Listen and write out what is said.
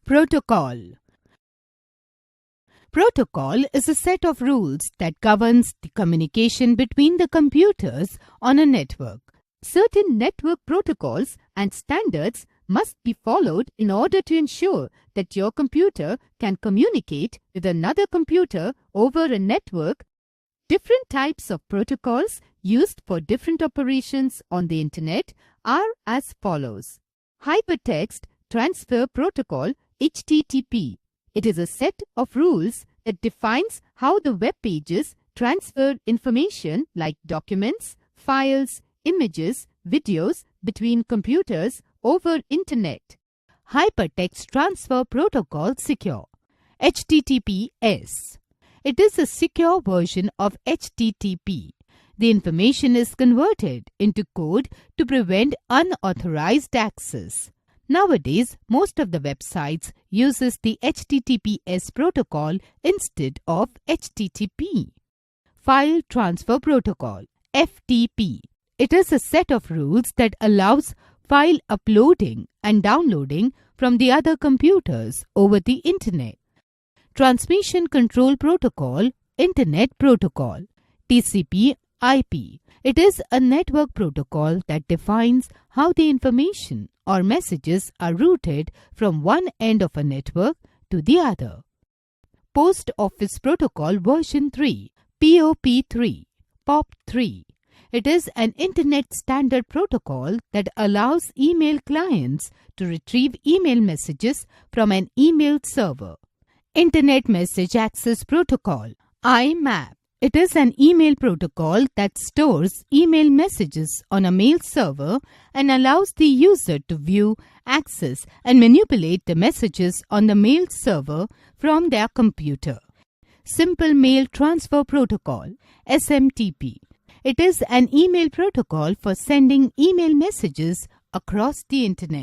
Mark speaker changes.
Speaker 1: Protocol. Protocol is a set of rules that governs the communication between the computers on a network. Certain network protocols and standards must be followed in order to ensure that your computer can communicate with another computer over a network. Different types of protocols used for different operations on the Internet are as follows. Hypertext Transfer Protocol (HTTP). It is a set of rules that defines how the web pages transfer information like documents, files, images, videos between computers over Internet. Hypertext Transfer Protocol Secure HTTPS. It is a secure version of HTTP. The information is converted into code to prevent unauthorized access. Nowadays, most of the websites uses the HTTPS protocol instead of HTTP. File Transfer Protocol FTP. It is a set of rules that allows file uploading and downloading from the other computers over the Internet. Transmission Control Protocol Internet Protocol TCP/IP. It is a network protocol that defines how the information or messages are routed from one end of a network to the other. Post Office Protocol version 3 POP3 POP3. It is an Internet standard protocol that allows email clients to retrieve email messages from an email server. Internet Message Access Protocol IMAP. It is an email protocol that stores email messages on a mail server and allows the user to view, access, and manipulate the messages on the mail server from their computer. Simple Mail Transfer Protocol SMTP. It is an email protocol for sending email messages across the Internet.